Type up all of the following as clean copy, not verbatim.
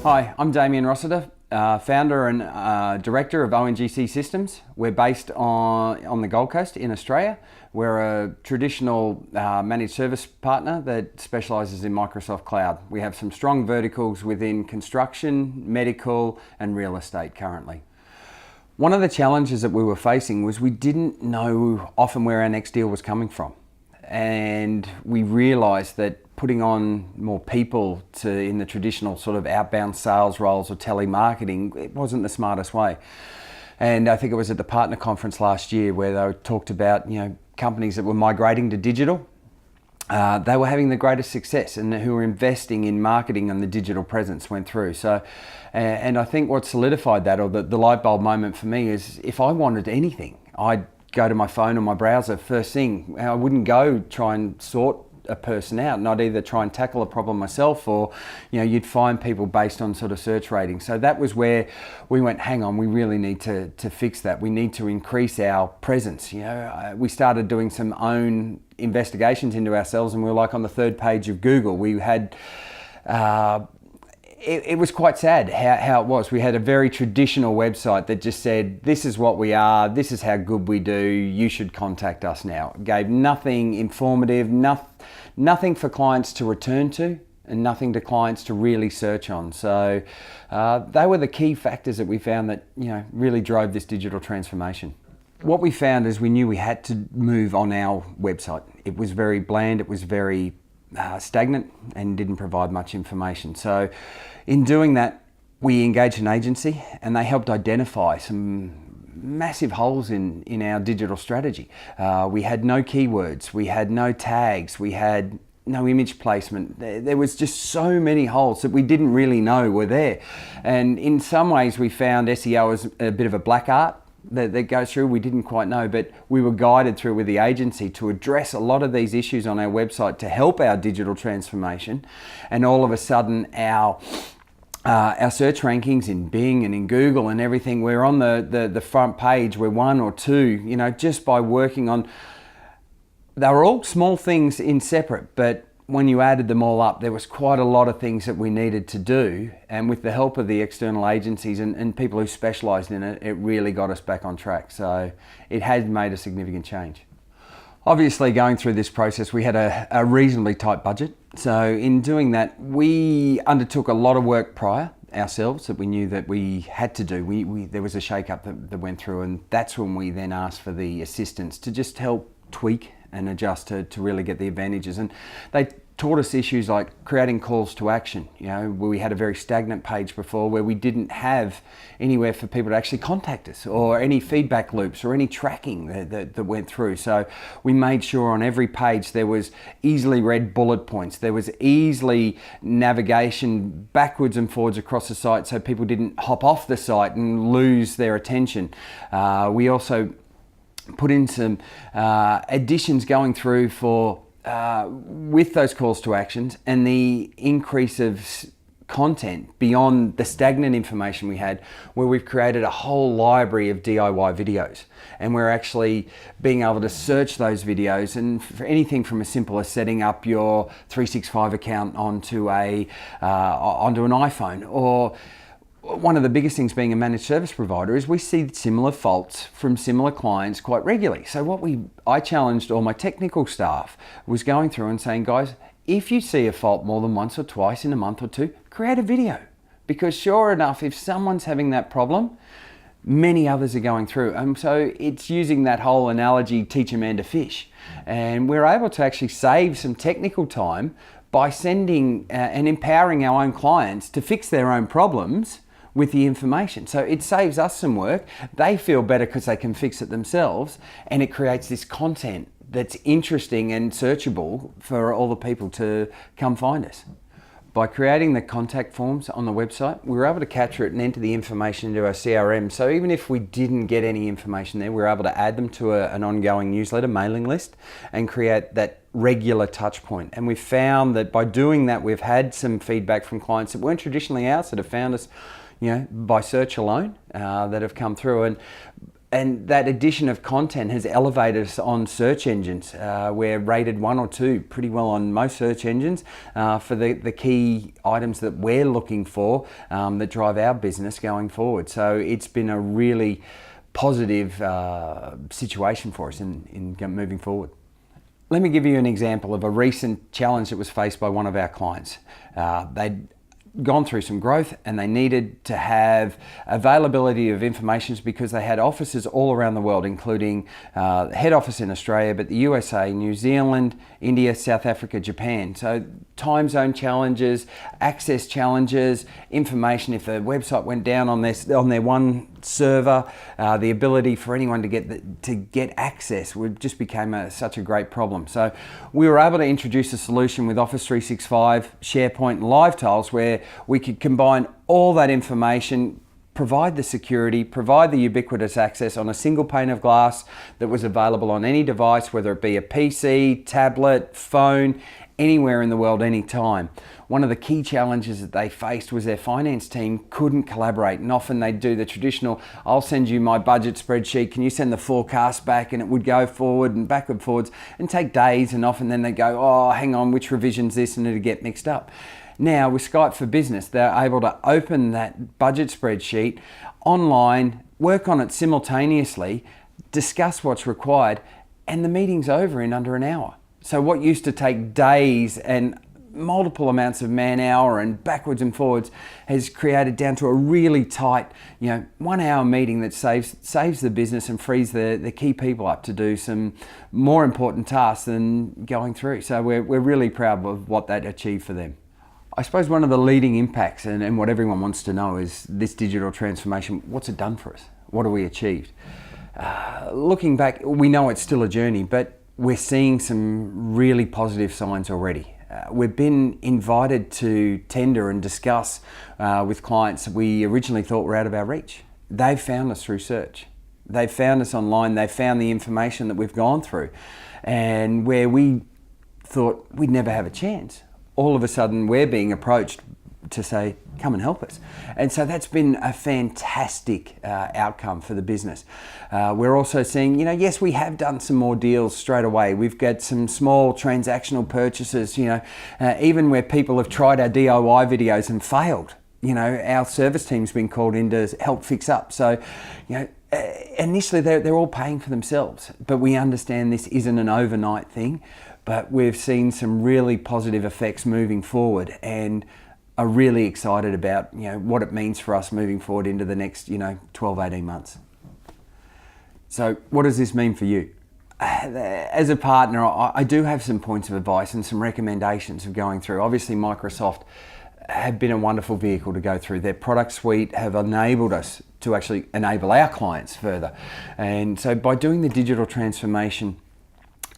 Hi, I'm Damien Rossiter, founder and director of ONGC Systems. We're based on the Gold Coast in Australia. We're a traditional managed service partner that specialises in Microsoft Cloud. We have some strong verticals within construction, medical and real estate currently. One of the challenges that we were facing was we didn't know often where our next deal was coming from. And we realised that putting on more people in the traditional sort of outbound sales roles or telemarketing, it wasn't the smartest way. And I think it was at the partner conference last year where they talked about, companies that were migrating to digital. They were having the greatest success and who were investing in marketing and the digital presence went through. So, and I think what solidified that, or the light bulb moment for me, is if I wanted anything, I'd go to my phone or my browser first thing. I wouldn't go try and sort a person out, and I'd either try and tackle a problem myself, or you'd find people based on sort of search ratings. So that was where we went, hang on, we really need to fix that. We need to increase our presence. We started doing some own investigations into ourselves, and we were like on the third page of Google. We had it was quite sad how it was. We had a very traditional website that just said, this is what we are, this is how good we do, you should contact us now. It gave nothing informative, nothing for clients to return to, and nothing to clients to really search on. So they were the key factors that we found that really drove this digital transformation. What we found is we knew we had to move on our website. It was very bland, it was very stagnant and didn't provide much information. So in doing that, we engaged an agency and they helped identify some massive holes in our digital strategy. We had no keywords, we had no tags, we had no image placement. There was just so many holes that we didn't really know were there. And in some ways we found SEO as a bit of a black art that goes through. We didn't quite know, but we were guided through with the agency to address a lot of these issues on our website to help our digital transformation. And all of a sudden our search rankings in Bing and in Google and everything, we're on the front page, we're one or two, just by working on, they were all small things in separate, but when you added them all up, there was quite a lot of things that we needed to do. And with the help of the external agencies and people who specialised in it, it really got us back on track. So it has made a significant change. Obviously, going through this process, we had a reasonably tight budget. So in doing that, we undertook a lot of work prior ourselves that we knew that we had to do. There was a shake-up that went through, and that's when we then asked for the assistance to just help tweak and adjust to really get the advantages. And they taught us issues like creating calls to action, where we had a very stagnant page before where we didn't have anywhere for people to actually contact us, or any feedback loops or any tracking that went through. So we made sure on every page there was easily read bullet points, there was easily navigation backwards and forwards across the site so people didn't hop off the site and lose their attention. We also put in some additions going through for with those calls to actions and the increase of content beyond the stagnant information we had, where we've created a whole library of DIY videos, and we're actually being able to search those videos, and for anything from as simple as setting up your 365 account onto an iPhone, or one of the biggest things being a managed service provider is we see similar faults from similar clients quite regularly. So I challenged all my technical staff was going through and saying, guys, if you see a fault more than once or twice in a month or two, create a video. Because sure enough, if someone's having that problem, many others are going through. And so it's using that whole analogy, teach a man to fish. And we're able to actually save some technical time by sending and empowering our own clients to fix their own problems with the information. So it saves us some work. They feel better because they can fix it themselves, and it creates this content that's interesting and searchable for all the people to come find us. By creating the contact forms on the website, we were able to capture it and enter the information into our CRM. So even if we didn't get any information there, we were able to add them to an ongoing newsletter mailing list and create that regular touch point. And we found that by doing that, we've had some feedback from clients that weren't traditionally ours, that have found us by search alone, that have come through. And And that addition of content has elevated us on search engines. We're rated 1 or 2 pretty well on most search engines for the key items that we're looking for that drive our business going forward. So it's been a really positive situation for us in moving forward. Let me give you an example of a recent challenge that was faced by one of our clients. They'd gone through some growth and they needed to have availability of information because they had offices all around the world, including head office in Australia, but the USA, New Zealand, India, South Africa, Japan. So time zone challenges, access challenges, information if the website went down on their one server, the ability for anyone to get access just became such a great problem. So we were able to introduce a solution with Office 365, SharePoint, and Live Tiles where we could combine all that information, provide the security, provide the ubiquitous access on a single pane of glass that was available on any device, whether it be a PC, tablet, phone, anywhere in the world, anytime. One of the key challenges that they faced was their finance team couldn't collaborate, and often they'd do the traditional, I'll send you my budget spreadsheet, can you send the forecast back? And it would go forward and backward forwards and take days, and often then they'd go, oh, hang on, which revision's this? And it'd get mixed up. Now with Skype for Business, they're able to open that budget spreadsheet online, work on it simultaneously, discuss what's required, and the meeting's over in under an hour. So what used to take days and multiple amounts of man hour and backwards and forwards has created down to a really tight, 1 hour meeting that saves the business and frees the key people up to do some more important tasks than going through. So we're really proud of what that achieved for them. I suppose one of the leading impacts and what everyone wants to know is this digital transformation, what's it done for us? What have we achieved? Looking back, we know it's still a journey, but we're seeing some really positive signs already. We've been invited to tender and discuss with clients that we originally thought were out of our reach. They've found us through search. They've found us online. They've found the information that we've gone through. And where we thought we'd never have a chance, all of a sudden we're being approached to say, come and help us. And so that's been a fantastic outcome for the business. We're also seeing, yes, we have done some more deals straight away. We've got some small transactional purchases, even where people have tried our DIY videos and failed. Our service team's been called in to help fix up. So, initially they're all paying for themselves, but we understand this isn't an overnight thing, but we've seen some really positive effects moving forward and are really excited about what it means for us moving forward into the next 12, 18 months. So what does this mean for you? As a partner, I do have some points of advice and some recommendations of going through. Obviously Microsoft have been a wonderful vehicle to go through. Their product suite have enabled us to actually enable our clients further. And so by doing the digital transformation,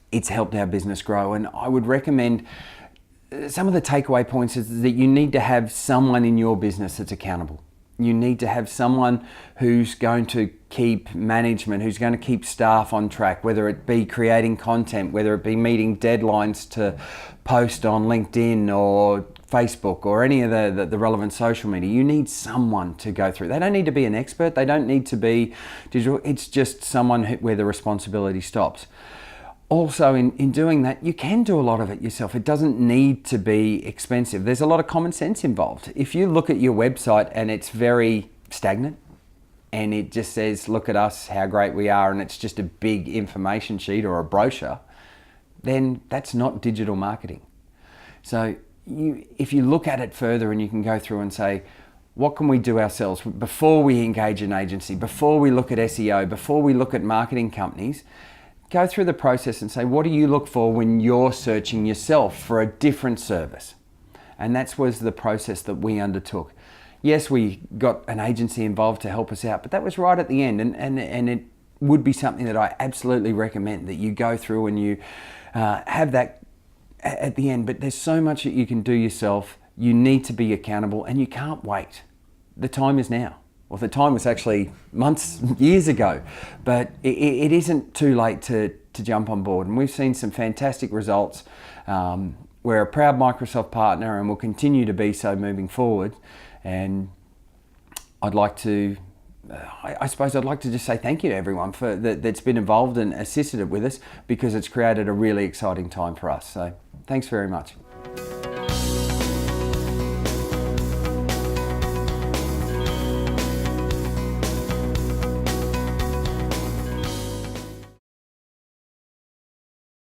it's helped our business grow. And I would recommend some of the takeaway points is that you need to have someone in your business that's accountable. You need to have someone who's going to keep management, who's going to keep staff on track, whether it be creating content, whether it be meeting deadlines to post on LinkedIn or Facebook or any of the relevant social media. You need someone to go through. They don't need to be an expert. They don't need to be digital. It's just someone where the responsibility stops. Also, in doing that, you can do a lot of it yourself. It doesn't need to be expensive. There's a lot of common sense involved. If you look at your website and it's very stagnant and it just says, look at us, how great we are, and it's just a big information sheet or a brochure, then that's not digital marketing. So if you look at it further and you can go through and say, what can we do ourselves before we engage an agency, before we look at SEO, before we look at marketing companies, go through the process and say, what do you look for when you're searching yourself for a different service? And that was the process that we undertook. Yes, we got an agency involved to help us out, but that was right at the end. And it would be something that I absolutely recommend that you go through and you have that at the end. But there's so much that you can do yourself. You need to be accountable and you can't wait. The time is now. Well, the time was actually months, years ago, but it isn't too late to jump on board. And we've seen some fantastic results. We're a proud Microsoft partner and will continue to be so moving forward. And I'd like to I suppose I'd like to just say thank you to everyone that's been involved and assisted with us, because it's created a really exciting time for us. So thanks very much.